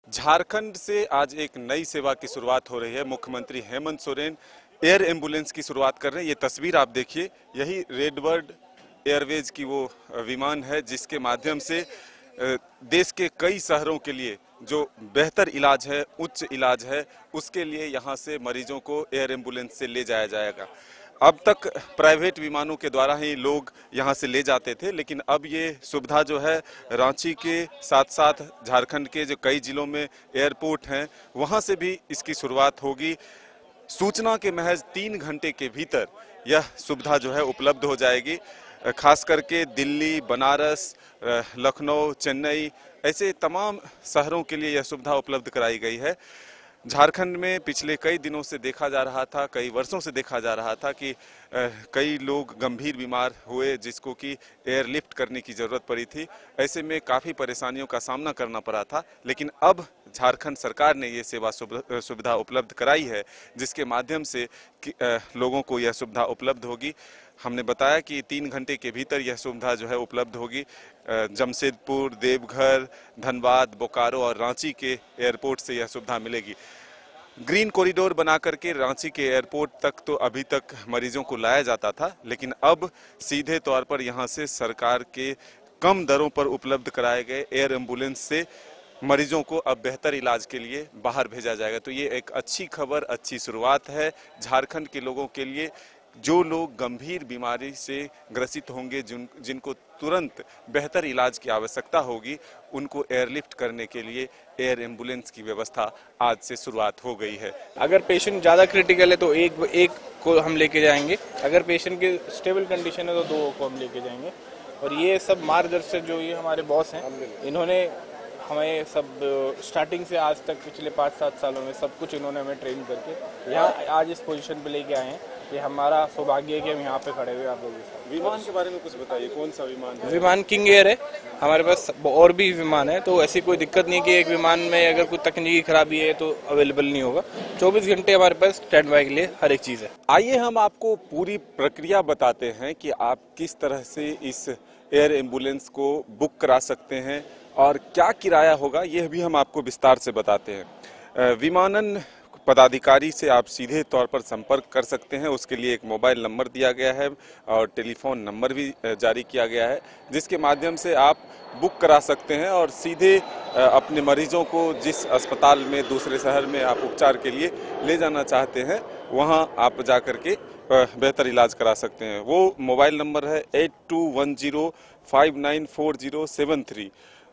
झारखंड से आज एक नई सेवा की शुरुआत हो रही है। मुख्यमंत्री हेमंत सोरेन एयर एम्बुलेंस की शुरुआत कर रहे हैं। ये तस्वीर आप देखिए, यही रेडबर्ड एयरवेज की वो विमान है जिसके माध्यम से देश के कई शहरों के लिए जो बेहतर इलाज है, उच्च इलाज है, उसके लिए यहाँ से मरीजों को एयर एम्बुलेंस से ले जाया जाएगा। अब तक प्राइवेट विमानों के द्वारा ही लोग यहाँ से ले जाते थे, लेकिन अब ये सुविधा जो है रांची के साथ साथ झारखंड के जो कई जिलों में एयरपोर्ट हैं वहाँ से भी इसकी शुरुआत होगी। सूचना के महज 3 घंटे के भीतर यह सुविधा जो है उपलब्ध हो जाएगी। खास करके दिल्ली, बनारस, लखनऊ, चेन्नई ऐसे तमाम शहरों के लिए यह सुविधा उपलब्ध कराई गई है। झारखंड में पिछले कई दिनों से देखा जा रहा था, कई वर्षों से देखा जा रहा था कि कई लोग गंभीर बीमार हुए जिसको कि एयरलिफ्ट करने की ज़रूरत पड़ी थी। ऐसे में काफ़ी परेशानियों का सामना करना पड़ा था, लेकिन अब झारखंड सरकार ने ये सेवा सुविधा उपलब्ध कराई है जिसके माध्यम से लोगों को यह सुविधा उपलब्ध होगी। हमने बताया कि 3 घंटे के भीतर यह सुविधा जो है उपलब्ध होगी। जमशेदपुर, देवघर, धनबाद, बोकारो और रांची के एयरपोर्ट से यह सुविधा मिलेगी। ग्रीन कॉरिडोर बना करके रांची के एयरपोर्ट तक तो अभी तक मरीजों को लाया जाता था, लेकिन अब सीधे तौर पर यहाँ से सरकार के कम दरों पर उपलब्ध कराए गए एयर एम्बुलेंस से मरीजों को अब बेहतर इलाज के लिए बाहर भेजा जाएगा। तो ये एक अच्छी खबर, अच्छी शुरुआत है झारखंड के लोगों के लिए। जो लोग गंभीर बीमारी से ग्रसित होंगे, जिनको तुरंत बेहतर इलाज की आवश्यकता होगी, उनको एयरलिफ्ट करने के लिए एयर एम्बुलेंस की व्यवस्था आज से शुरुआत हो गई है। अगर पेशेंट ज़्यादा क्रिटिकल है तो एक को हम लेके जाएंगे, अगर पेशेंट की स्टेबल कंडीशन है तो 2 को हम लेके जाएंगे। और ये सब मार्गदर्शक जो ये हमारे बॉस हैं, इन्होंने हमें सब स्टार्टिंग से आज तक पिछले 5-7 सालों में सब कुछ इन्होंने हमें ट्रेन करके यहाँ आज इस पोजीशन पे लेके आए हैं। ये हमारा सौभाग्य है कि हम यहाँ पे खड़े हुए आप लोगों के साथ। विमान के बारे में कुछ बताइए, कौन सा विमान है? विमान किंग एयर है। हमारे पास और भी विमान है, तो ऐसी कोई दिक्कत नहीं कि एक विमान में अगर कोई तकनीकी खराबी है तो अवेलेबल नहीं होगा। 24 घंटे हमारे पास स्टैंड बाय के लिए हर एक चीज़ है। आइए हम आपको पूरी प्रक्रिया बताते हैं कि आप किस तरह से इस एयर एम्बुलेंस को बुक करा सकते हैं और क्या किराया होगा, यह भी हम आपको विस्तार से बताते हैं। विमानन पदाधिकारी से आप सीधे तौर पर संपर्क कर सकते हैं। उसके लिए एक मोबाइल नंबर दिया गया है और टेलीफोन नंबर भी जारी किया गया है, जिसके माध्यम से आप बुक करा सकते हैं और सीधे अपने मरीजों को जिस अस्पताल में दूसरे शहर में आप उपचार के लिए ले जाना चाहते हैं वहां आप जा कर के बेहतर इलाज करा सकते हैं। वो मोबाइल नंबर है 8210594073।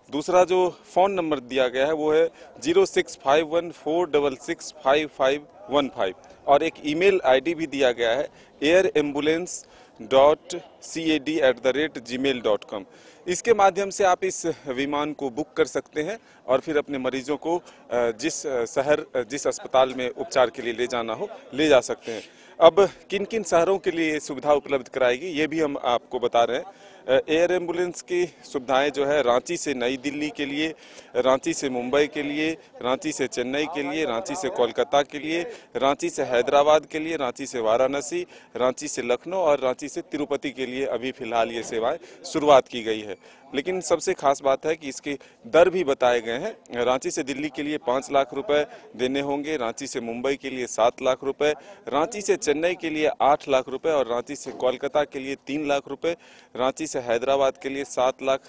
दूसरा जो फ़ोन नंबर दिया गया है वो है 065146655515 और एक ईमेल आईडी भी दिया गया है airambulance.cad@gmail.com। इसके माध्यम से आप इस विमान को बुक कर सकते हैं और फिर अपने मरीजों को जिस शहर, जिस अस्पताल में उपचार के लिए ले जाना हो ले जा सकते हैं। अब किन किन शहरों के लिए सुविधा उपलब्ध कराएगी ये भी हम आपको बता रहे हैं। एयर एम्बुलेंस की सुविधाएं जो है रांची से नई दिल्ली के लिए, रांची से मुंबई के लिए, रांची से चेन्नई के लिए, रांची से कोलकाता के लिए, रांची से हैदराबाद के लिए, रांची से वाराणसी, रांची से लखनऊ और रांची से तिरुपति के लिए अभी फिलहाल ये सेवाएं शुरुआत की गई है। लेकिन सबसे खास बात है कि इसके दर भी बताए गए हैं। रांची से दिल्ली के लिए 5 लाख रुपए देने होंगे, रांची से मुंबई के लिए 7 लाख रुपए, रांची से चेन्नई के लिए 8 लाख रुपए और रांची से कोलकाता के लिए 3 लाख रुपए, रांची से हैदराबाद के लिए 7 लाख,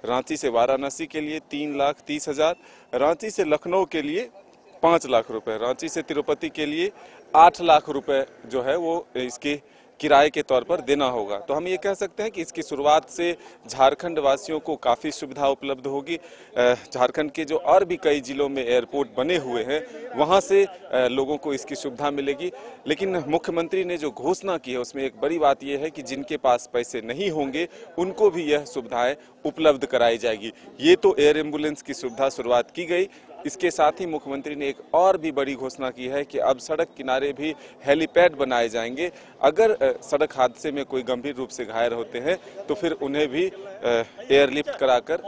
रांची से वाराणसी के लिए 3,30,000, रांची से लखनऊ के लिए 5 लाख रुपए, रांची से तिरुपति के लिए 8 लाख रुपए जो है वो इसके किराए के तौर पर देना होगा। तो हम ये कह सकते हैं कि इसकी शुरुआत से झारखंड वासियों को काफ़ी सुविधा उपलब्ध होगी। झारखंड के जो और भी कई जिलों में एयरपोर्ट बने हुए हैं वहाँ से लोगों को इसकी सुविधा मिलेगी। लेकिन मुख्यमंत्री ने जो घोषणा की है उसमें एक बड़ी बात यह है कि जिनके पास पैसे नहीं होंगे उनको भी यह सुविधाएं उपलब्ध कराई जाएगी। ये तो एयर एम्बुलेंस की सुविधा शुरुआत की गई, इसके साथ ही मुख्यमंत्री ने एक और भी बड़ी घोषणा की है कि अब सड़क किनारे भी हेलीपैड बनाए जाएंगे। अगर सड़क हादसे में कोई गंभीर रूप से घायल होते हैं तो फिर उन्हें भी एयरलिफ्ट कराकर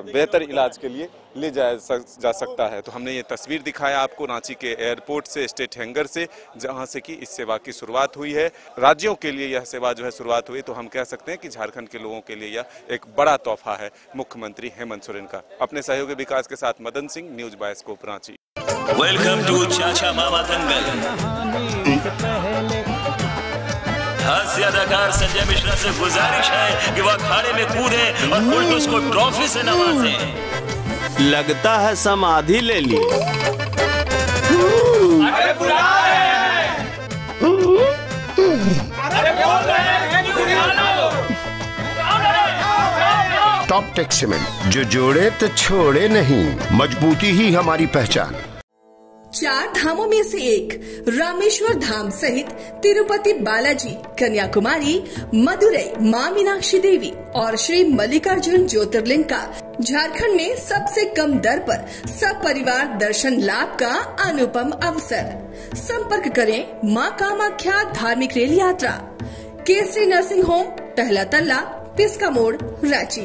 बेहतर इलाज के लिए ले जाया जा सकता है। तो हमने ये तस्वीर दिखाया आपको रांची के एयरपोर्ट से, स्टेट हैंगर से, जहां से कि इस सेवा की शुरुआत हुई है। राज्यों के लिए यह सेवा जो है शुरुआत हुई, तो हम कह सकते हैं कि झारखंड के लोगों के लिए यह एक बड़ा तोहफा है मुख्यमंत्री हेमंत सोरेन का। अपने सहयोगी विकास के साथ Madan Singh, news bioscope Ranchi. Welcome to Chacha Mama दंगल। हास्य अदाकार संजय मिश्रा से गुजारिश है कि वह अखाड़े में कूदे और फुलटूस को ट्रॉफी से नवाजे। लगता है समाधि ले ली। अरे बुला रहे हैं। अरे बोल रहे हैं कि बुला लो। टॉप टेक सीमेंट, जो जोड़े तो छोड़े नहीं, मजबूती ही हमारी पहचान। 4 धामों में से एक रामेश्वर धाम सहित तिरुपति बालाजी, कन्याकुमारी, मदुरई मां मीनाक्षी देवी और श्री मल्लिकार्जुन ज्योतिर्लिंग का झारखंड में सबसे कम दर पर सब परिवार दर्शन लाभ का अनुपम अवसर। संपर्क करें मां कामाख्या धार्मिक रेल यात्रा, केसरी नर्सिंग होम, टहला तल्ला, पिस्का मोड़, रांची।